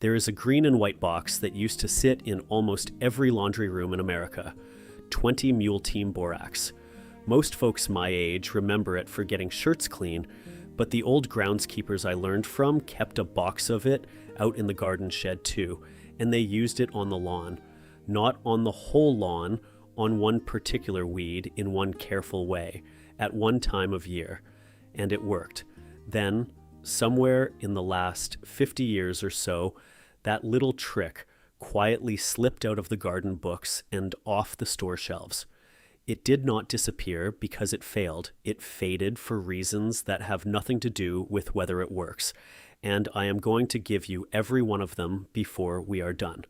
There is a green and white box that used to sit in almost every laundry room in America. 20 Mule Team Borax. Most folks my age remember it for getting shirts clean, but the old groundskeepers I learned from kept a box of it out in the garden shed too, and they used it on the lawn. Not on the whole lawn, on one particular weed in one careful way, at one time of year. And it worked. Then, somewhere in the last 50 years or so, that little trick quietly slipped out of the garden books and off the store shelves. It did not disappear because it failed. It faded for reasons that have nothing to do with whether it works. And I am going to give you every one of them before we are done.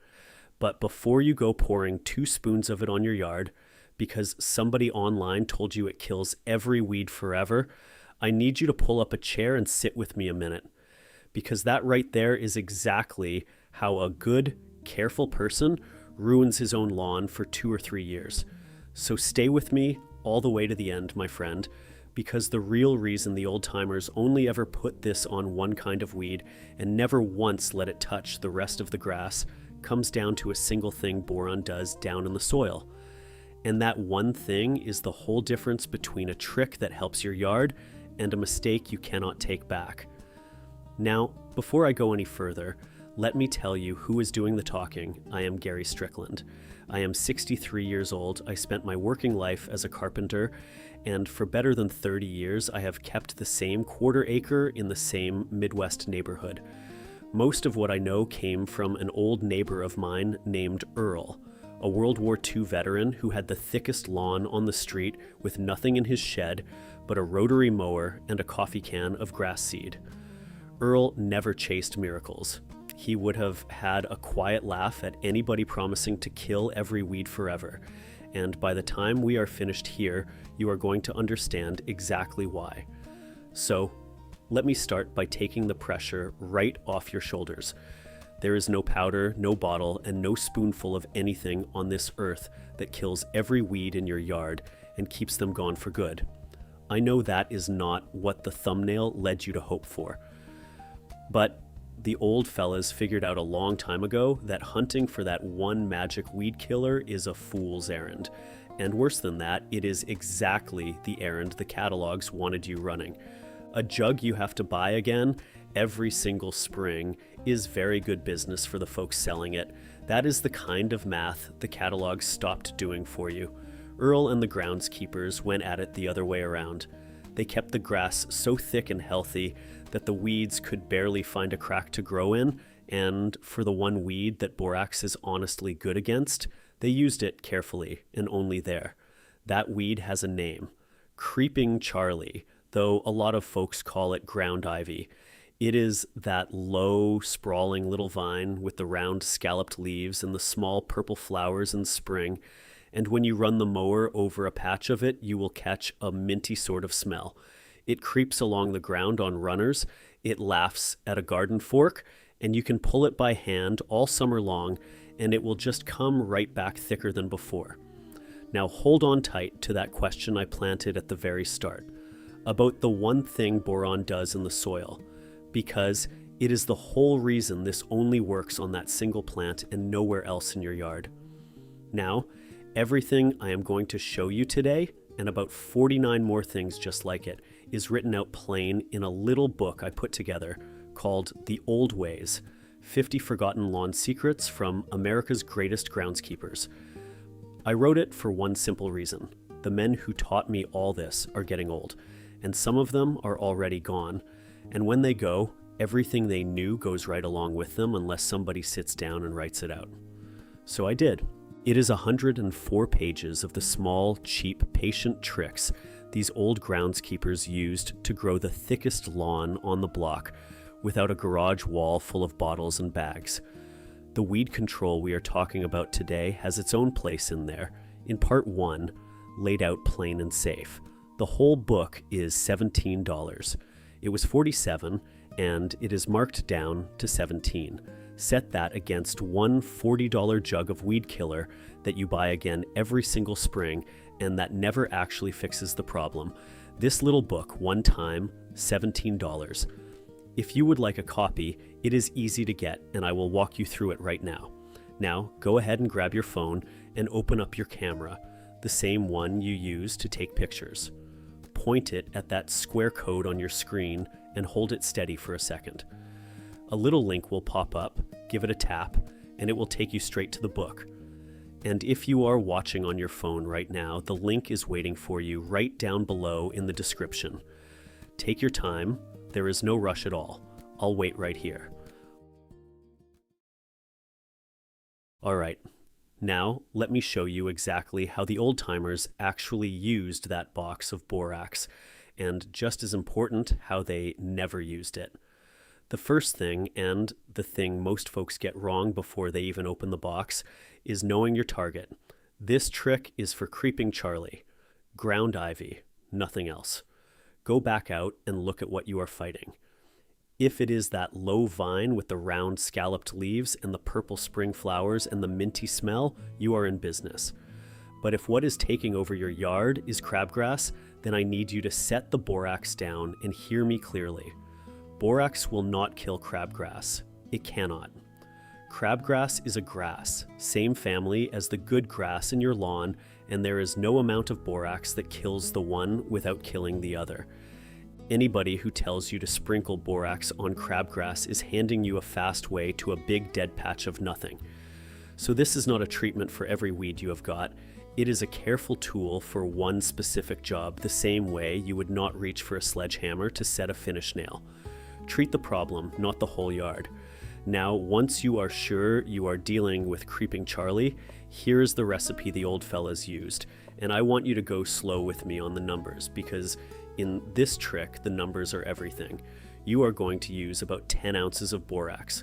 But before you go pouring 2 spoons of it on your yard, because somebody online told you it kills every weed forever, I need you to pull up a chair and sit with me a minute. Because that right there is exactly how a good, careful person ruins his own lawn for 2 or 3 years. So stay with me all the way to the end, my friend, because the real reason the old-timers only ever put this on one kind of weed and never once let it touch the rest of the grass comes down to a single thing boron does down in the soil. And that one thing is the whole difference between a trick that helps your yard and a mistake you cannot take back. Now, before I go any further, let me tell you who is doing the talking. I am Garry Strickland. I am 63 years old. I spent my working life as a carpenter, and for better than 30 years, I have kept the same quarter acre in the same Midwest neighborhood. Most of what I know came from an old neighbor of mine named Earl, a World War II veteran who had the thickest lawn on the street with nothing in his shed but a rotary mower and a coffee can of grass seed. Earl never chased miracles. He would have had a quiet laugh at anybody promising to kill every weed forever. And by the time we are finished here, you are going to understand exactly why. So, let me start by taking the pressure right off your shoulders. There is no powder, no bottle, and no spoonful of anything on this earth that kills every weed in your yard and keeps them gone for good. I know that is not what the thumbnail led you to hope for. But the old fellas figured out a long time ago that hunting for that one magic weed killer is a fool's errand. And worse than that, it is exactly the errand the catalogs wanted you running. A jug you have to buy again every single spring is very good business for the folks selling it. That is the kind of math the catalogs stopped doing for you. Earl and the groundskeepers went at it the other way around. They kept the grass so thick and healthy that the weeds could barely find a crack to grow in, and for the one weed that borax is honestly good against, they used it carefully and only there. That weed has a name, Creeping Charlie, though a lot of folks call it ground ivy. It is that low, sprawling little vine with the round scalloped leaves and the small purple flowers in spring, and when you run the mower over a patch of it, you will catch a minty sort of smell. It creeps along the ground on runners, it laughs at a garden fork, and you can pull it by hand all summer long, and it will just come right back thicker than before. Now hold on tight to that question I planted at the very start, about the one thing boron does in the soil, because it is the whole reason this only works on that single plant and nowhere else in your yard. Now, everything I am going to show you today, and about 49 more things just like it, is written out plain in a little book I put together called The Old Ways, 50 Forgotten Lawn Secrets from America's Greatest Groundskeepers. I wrote it for one simple reason. The men who taught me all this are getting old, and some of them are already gone, and when they go, everything they knew goes right along with them unless somebody sits down and writes it out. So I did. It is 104 pages of the small, cheap, patient tricks these old groundskeepers used to grow the thickest lawn on the block without a garage wall full of bottles and bags. The weed control we are talking about today has its own place in there, in part 1, laid out plain and safe. The whole book is $17. It was $47, and it is marked down to $17. Set that against one $40 jug of weed killer that you buy again every single spring and that never actually fixes the problem. This little book, one time, $17. If you would like a copy, it is easy to get, and I will walk you through it right now. Now, go ahead and grab your phone and open up your camera, the same one you use to take pictures. Point it at that square code on your screen and hold it steady for a second. A little link will pop up, give it a tap, and it will take you straight to the book. And if you are watching on your phone right now, the link is waiting for you right down below in the description. Take your time, there is no rush at all. I'll wait right here. Alright, now let me show you exactly how the old-timers actually used that box of borax, and just as important, how they never used it. The first thing, and the thing most folks get wrong before they even open the box, is knowing your target. This trick is for creeping Charlie. Ground ivy, nothing else. Go back out and look at what you are fighting. If it is that low vine with the round scalloped leaves and the purple spring flowers and the minty smell, you are in business. But if what is taking over your yard is crabgrass, then I need you to set the borax down and hear me clearly. Borax will not kill crabgrass. It cannot. Crabgrass is a grass, same family as the good grass in your lawn, and there is no amount of borax that kills the one without killing the other. Anybody who tells you to sprinkle borax on crabgrass is handing you a fast way to a big dead patch of nothing. So this is not a treatment for every weed you have got. It is a careful tool for one specific job, the same way you would not reach for a sledgehammer to set a finish nail. Treat the problem, not the whole yard. Now, once you are sure you are dealing with creeping Charlie, here's the recipe the old fellas used. And I want you to go slow with me on the numbers, because in this trick, the numbers are everything. You are going to use about 10 ounces of borax.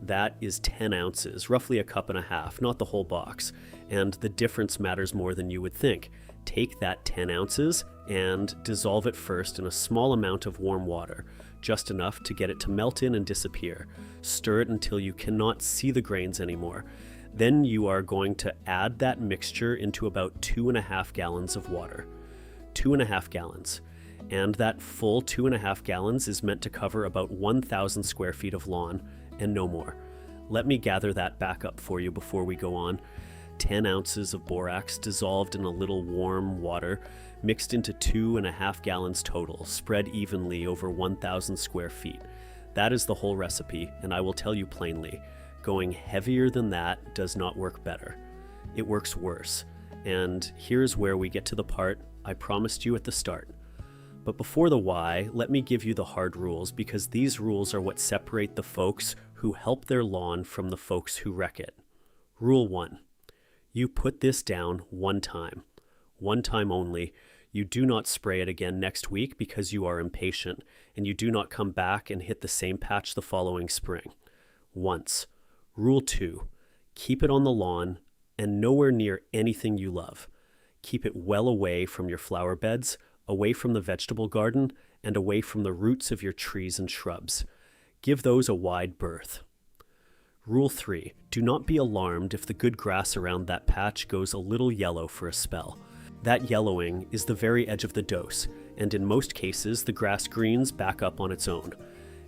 That is 10 ounces, roughly a cup and a half, not the whole box. And the difference matters more than you would think. Take that 10 ounces and dissolve it first in a small amount of warm water, just enough to get it to melt in and disappear. Stir it until you cannot see the grains anymore. Then you are going to add that mixture into about 2.5 gallons of water. 2.5 gallons. And that full 2.5 gallons is meant to cover about 1,000 square feet of lawn, and no more. Let me gather that back up for you before we go on. 10 ounces of borax dissolved in a little warm water, mixed into 2.5 gallons total, spread evenly over 1,000 square feet. That is the whole recipe, and I will tell you plainly, going heavier than that does not work better. It works worse. And here's where we get to the part I promised you at the start. But before the why, let me give you the hard rules, because these rules are what separate the folks who help their lawn from the folks who wreck it. Rule 1. You put this down one time only. You do not spray it again next week because you are impatient, and you do not come back and hit the same patch the following spring. Once. Rule 2. Keep it on the lawn and nowhere near anything you love. Keep it well away from your flower beds, away from the vegetable garden, and away from the roots of your trees and shrubs. Give those a wide berth. Rule 3. Do not be alarmed if the good grass around that patch goes a little yellow for a spell. That yellowing is the very edge of the dose, and in most cases the grass greens back up on its own.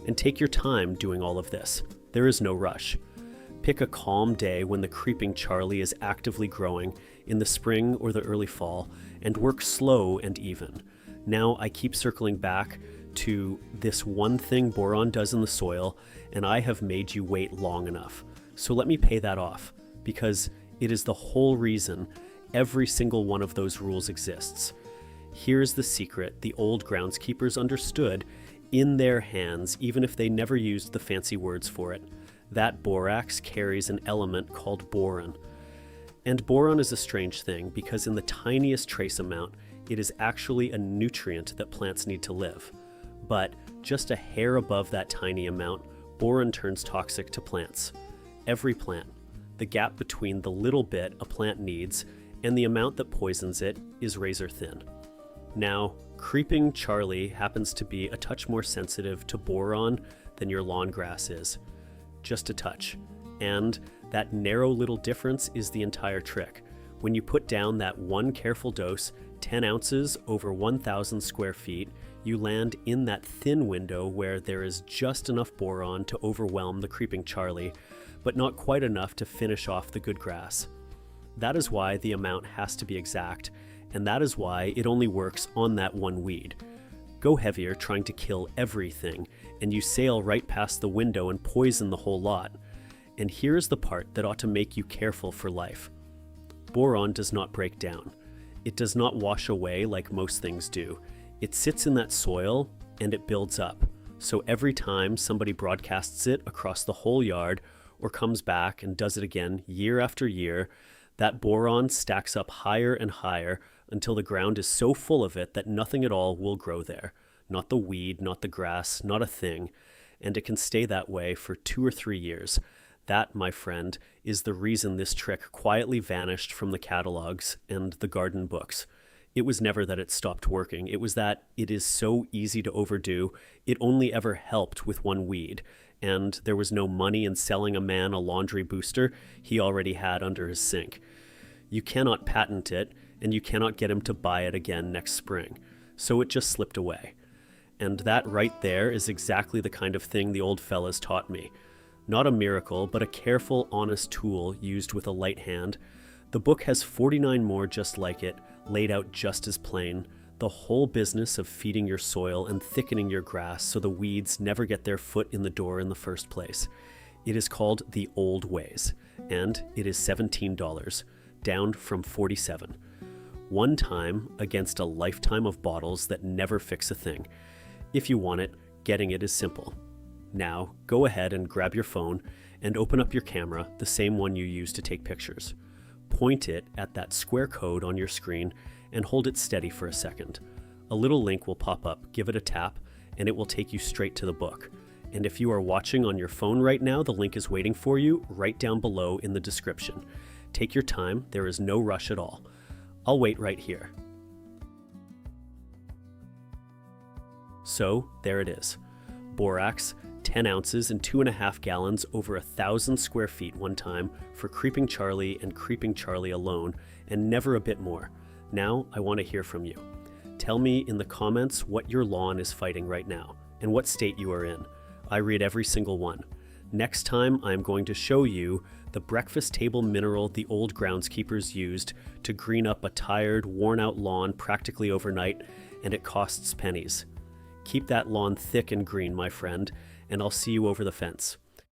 And take your time doing all of this. There is no rush. Pick a calm day when the creeping Charlie is actively growing, in the spring or the early fall, and work slow and even. Now I keep circling back to this one thing boron does in the soil, and I have made you wait long enough. So let me pay that off, because it is the whole reason every single one of those rules exists. Here's the secret the old groundskeepers understood in their hands, even if they never used the fancy words for it. That borax carries an element called boron. And boron is a strange thing, because in the tiniest trace amount, it is actually a nutrient that plants need to live. But just a hair above that tiny amount, boron turns toxic to plants. Every plant. The gap between the little bit a plant needs and the amount that poisons it is razor thin. Now, creeping Charlie happens to be a touch more sensitive to boron than your lawn grass is. Just a touch. And that narrow little difference is the entire trick. When you put down that one careful dose, 10 ounces over 1,000 square feet, you land in that thin window where there is just enough boron to overwhelm the creeping Charlie, but not quite enough to finish off the good grass. That is why the amount has to be exact, and that is why it only works on that one weed. Go heavier trying to kill everything, and you sail right past the window and poison the whole lot. And here's the part that ought to make you careful for life. Boron does not break down. It does not wash away like most things do. It sits in that soil and it builds up. So every time somebody broadcasts it across the whole yard or comes back and does it again year after year, that boron stacks up higher and higher until the ground is so full of it that nothing at all will grow there. Not the weed, not the grass, not a thing. And it can stay that way for 2 or 3 years. That, my friend, is the reason this trick quietly vanished from the catalogs and the garden books. It was never that it stopped working. It was that it is so easy to overdo, it only ever helped with one weed. And there was no money in selling a man a laundry booster he already had under his sink. You cannot patent it, and you cannot get him to buy it again next spring. So it just slipped away. And that right there is exactly the kind of thing the old fellas taught me. Not a miracle, but a careful, honest tool used with a light hand. The book has 49 more just like it, laid out just as plain. The whole business of feeding your soil and thickening your grass so the weeds never get their foot in the door in the first place. It is called The Old Ways, and it is $17, down from $47. One time against a lifetime of bottles that never fix a thing. If you want it, getting it is simple. Now, go ahead and grab your phone and open up your camera, the same one you use to take pictures. Point it at that square code on your screen and hold it steady for a second. A little link will pop up, give it a tap, and it will take you straight to the book. And if you are watching on your phone right now, the link is waiting for you right down below in the description. Take your time, there is no rush at all. I'll wait right here. So, there it is. Borax, 10 ounces and 2.5 gallons over 1,000 square feet one time for Creeping Charlie and Creeping Charlie alone, and never a bit more. Now, I want to hear from you. Tell me in the comments what your lawn is fighting right now, and what state you are in. I read every single one. Next time, I'm going to show you the breakfast table mineral the old groundskeepers used to green up a tired, worn-out lawn practically overnight, and it costs pennies. Keep that lawn thick and green, my friend, and I'll see you over the fence.